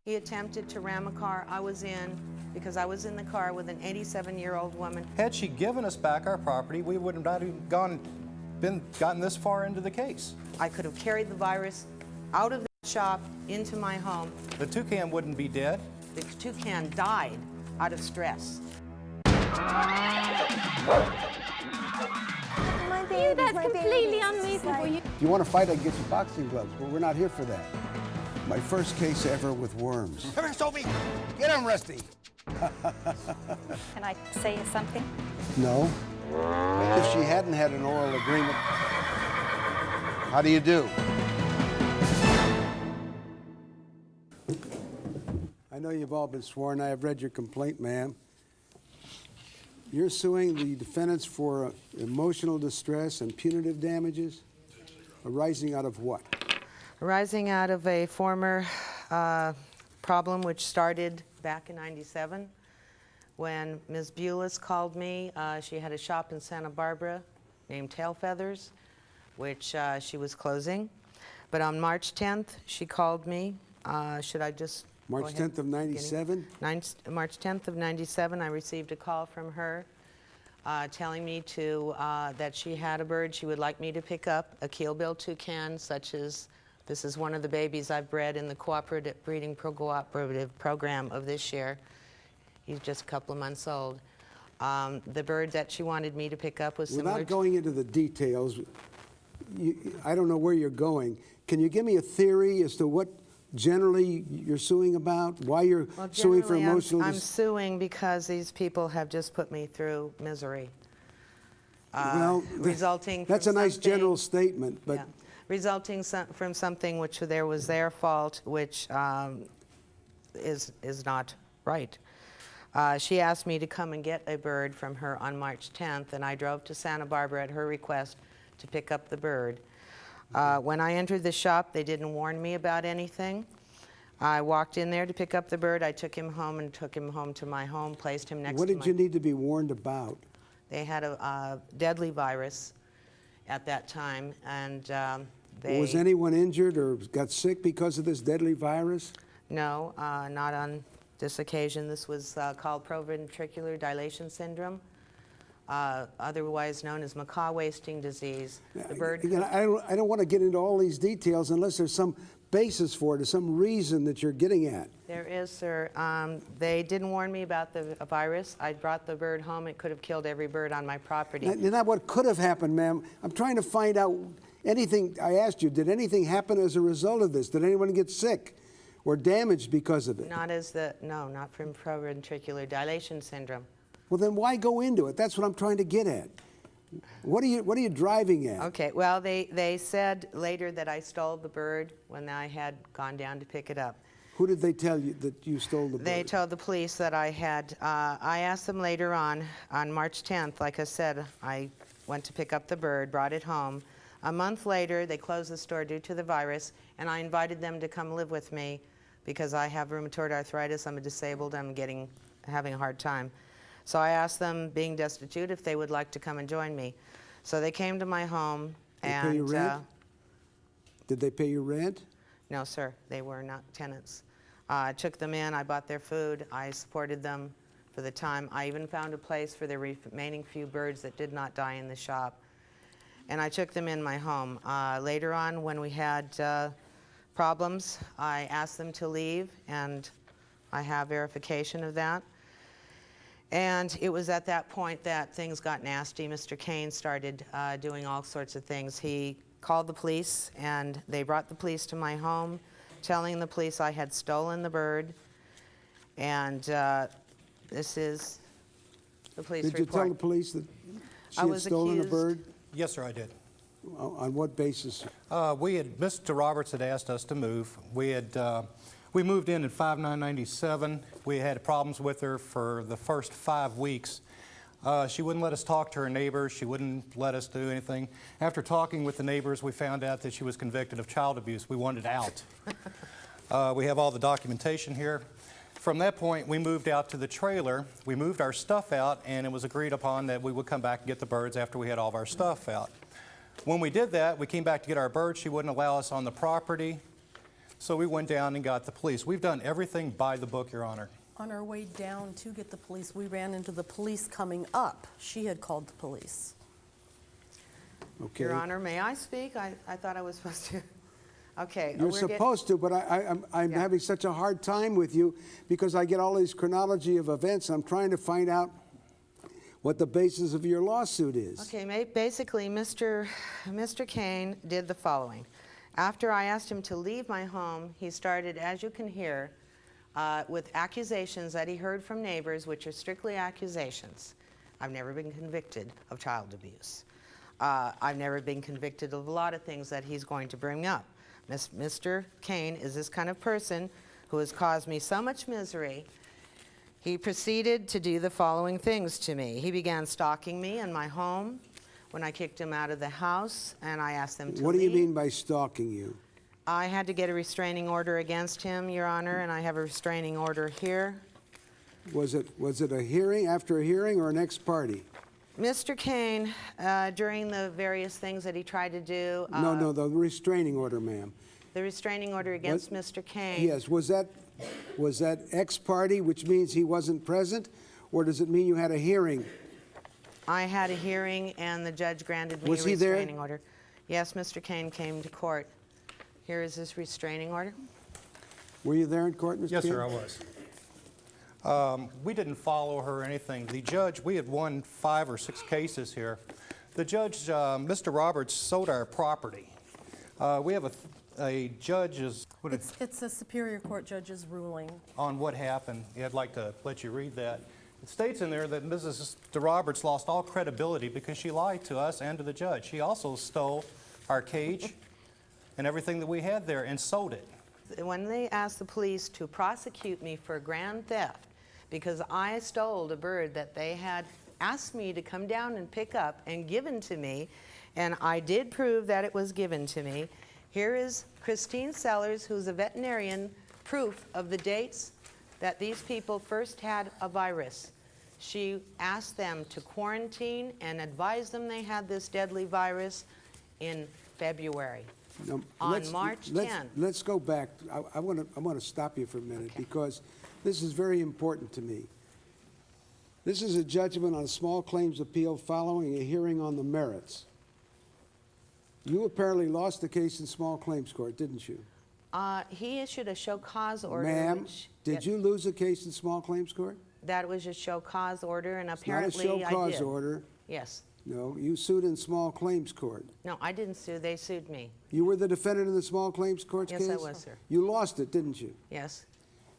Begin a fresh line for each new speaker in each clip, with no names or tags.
He attempted to ram a car I was in because I was in the car with an 87-year-old woman.
Had she given us back our property, we would have not even gotten this far into the case.
I could have carried the virus out of the shop into my home.
The toucan wouldn't be dead.
The toucan died out of stress.
That's completely unreasonable.
If you want to fight, I can get you boxing gloves, but we're not here for that. My first case ever with worms.
Come here, Sophie. Get him, Rusty.
Can I say something?
No. If she hadn't had an oral agreement, how do you do? I know you've all been sworn. I have read your complaint, ma'am. You're suing the defendants for emotional distress and punitive damages arising out of what?
Arising out of a former problem which started back in '97 when Ms. Bulis called me. She had a shop in Santa Barbara named Tail Feathers, which she was closing. But on March 10th, she called me. Should I just
March 10th of '97?
March 10th of '97, I received a call from her telling me that she had a bird she would like me to pick up, a keelbill toucan, such as, this is one of the babies I've bred in the cooperative breeding cooperative program of this year. He's just a couple of months old. The bird that she wanted me to pick up was similar.
Without going into the details, I don't know where you're going. Can you give me a theory as to what generally you're suing about? Why you're suing for emotional
I'm suing because these people have just put me through misery.
Well,
resulting
that's
from
a nice
something-
general statement, but
yeah, resulting from something which there was their fault, which is not right. She asked me to come and get a bird from her on March 10th, and I drove to Santa Barbara at her request to pick up the bird. When I entered the shop, they didn't warn me about anything. I walked in there to pick up the bird. I took him home and took him home to my home, placed him next to my...
What did you need to be warned about?
They had a deadly virus at that time, and
Was anyone injured or got sick because of this deadly virus?
No, not on this occasion. This was called proventricular dilation syndrome, otherwise known as macaw wasting disease. The bird.
Again, I don't want to get into all these details unless there's some basis for it or some reason that you're getting at.
There is, sir. They didn't warn me about the virus. I brought the bird home. It could have killed every bird on my property.
Not what could have happened, ma'am. I'm trying to find out anything. I asked you, did anything happen as a result of this? Did anyone get sick or damaged because of it?
No, not from proventricular dilation syndrome.
Well, then why go into it? That's what I'm trying to get at. What are you driving at?
Okay, well, they said later that I stole the bird when I had gone down to pick it up.
Who did they tell you that you stole the bird?
They told the police that I had. I asked them later on March 10th, like I said, I went to pick up the bird, brought it home. A month later, they closed the store due to the virus, and I invited them to come live with me because I have rheumatoid arthritis, I'm disabled, having a hard time. So I asked them, being destitute, if they would like to come and join me. So they came to my home.
And pay you rent? Did they pay you rent?
No, sir. They were not tenants. I took them in. I bought their food. I supported them for the time. I even found a place for the remaining few birds that did not die in the shop. And I took them in my home. Later on, when we had problems, I asked them to leave, and I have verification of that. And it was at that point that things got nasty. Mr. Kane started doing all sorts of things. He called the police, and they brought the police to my home, telling the police I had stolen the bird. And this is the police report.
Did you tell the police that she had stolen the bird?
Yes, sir, I did.
On what basis?
Mr. Roberts had asked us to move. We moved in 5/9/97. We had problems with her for the first 5 weeks. She wouldn't let us talk to her neighbors. She wouldn't let us do anything. After talking with the neighbors, we found out that she was convicted of child abuse. We wanted out. We have all the documentation here. From that point, we moved out to the trailer. We moved our stuff out, and it was agreed upon that we would come back and get the birds after we had all of our stuff out. When we did that, we came back to get our birds. She wouldn't allow us on the property. So we went down and got the police. We've done everything by the book, Your Honor.
On our way down to get the police, we ran into the police coming up. She had called the police.
Okay.
Your Honor, may I speak? I thought I was supposed to. Okay.
You're
we're get-
supposed to, but I'm
Yeah.
having such a hard time with you because I get all these chronology of events. I'm trying to find out what the basis of your lawsuit is.
Okay, basically, Mr. Kane did the following. After I asked him to leave my home, he started, as you can hear, with accusations that he heard from neighbors, which are strictly accusations. I've never been convicted of child abuse. I've never been convicted of a lot of things that he's going to bring up. Mr. Kane is this kind of person who has caused me so much misery. He proceeded to do the following things to me. He began stalking me in my home when I kicked him out of the house, and I asked them to
What do you
leave.
mean by stalking you?
I had to get a restraining order against him, Your Honor, and I have a restraining order here.
Was it a hearing, after a hearing, or an ex parte?
Mr. Kane, during the various things that he tried to do,
No, the restraining order, ma'am.
the restraining order against Mr. Kane.
Yes, was that ex parte, which means he wasn't present, or does it mean you had a hearing?
I had a hearing, and the judge granted me
Was
a
he there?
restraining order. Yes, Mr. Kane came to court. Here is his restraining order.
Were you there in court, Mr.
Yes,
Kane?
sir, I was. We didn't follow her or anything. The judge, we had won 5 or 6 cases here. The judge, Mr. Roberts, sold our property. We have a judge's,
It's a Superior Court judge's ruling.
on what happened. Yeah, I'd like to let you read that. It states in there that Mrs. Roberts lost all credibility because she lied to us and to the judge. She also stole our cage and everything that we had there and sold it.
When they asked the police to prosecute me for grand theft because I stole a bird that they had asked me to come down and pick up and given to me, and I did prove that it was given to me, here is Christine Sellers, who's a veterinarian, proof of the dates that these people first had a virus. She asked them to quarantine and advised them they had this deadly virus in February.
Now,
On March 10th.
Let's go back. I want to stop you for a minute because this is very important to me. This is a judgment on a small claims appeal following a hearing on the merits. You apparently lost the case in small claims court, didn't you?
He issued a show cause order.
Ma'am,
which-
did you lose a case in small claims court?
That was a show cause order, and
It's not a
apparently
show
I
cause
did.
order.
Yes.
No, you sued in small claims court.
No, I didn't sue. They sued me.
You were the defendant in the small claims court
Yes,
case?
I was, sir.
You lost it, didn't you?
Yes.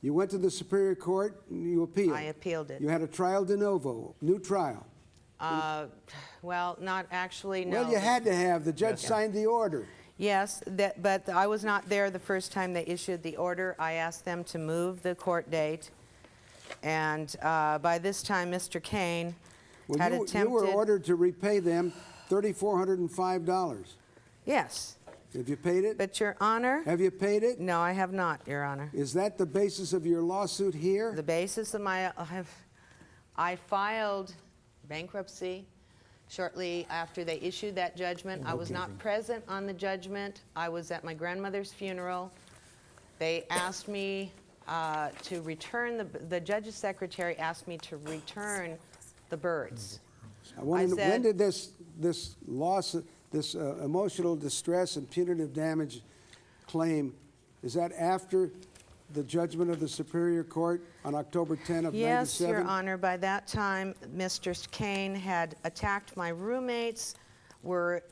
You went to the Superior Court and you appealed.
I appealed it.
You had a trial de novo, new trial.
Well, not actually, no.
Well, you had to have. The judge signed the order.
Yes, but I was not there the first time they issued the order. I asked them to move the court date, and by this time, Mr. Kane had
Well,
attempted...
you were ordered to repay them $3,405.
Yes,
Have you paid it?
but Your Honor...
Have you paid it?
No, I have not, Your Honor.
Is that the basis of your lawsuit here?
The basis of my... I filed bankruptcy shortly after they issued that judgment. I was not present on the judgment. I was at my grandmother's funeral. They asked me to return, the judge's secretary asked me to return the birds.
I wanna know, when
said-
did this loss, this emotional distress and punitive damage claim, is that after the judgment of the Superior Court on October 10 of 97?
Yes, Your Honor. By that time, Mr. Kane had attacked my roommates, were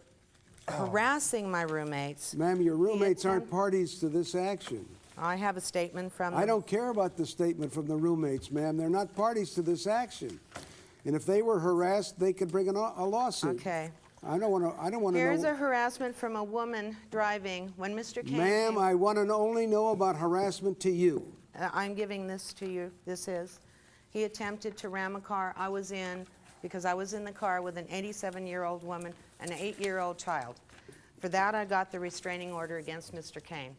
harassing my roommates.
Ma'am, your roommates aren't
attempt-
parties to this action.
I have a statement from them.
I don't care about the statement from the roommates, ma'am. They're not parties to this action. And if they were harassed, they could bring a lawsuit.
Okay.
I don't want to
Here's
know.
a harassment from a woman driving when Mr. Kane
Ma'am,
came.
I want to only know about harassment to you.
I'm giving this to you. This is. He attempted to ram a car I was in because I was in the car with an 87-year-old woman and an 8-year-old child. For that, I got the restraining order against Mr. Kane.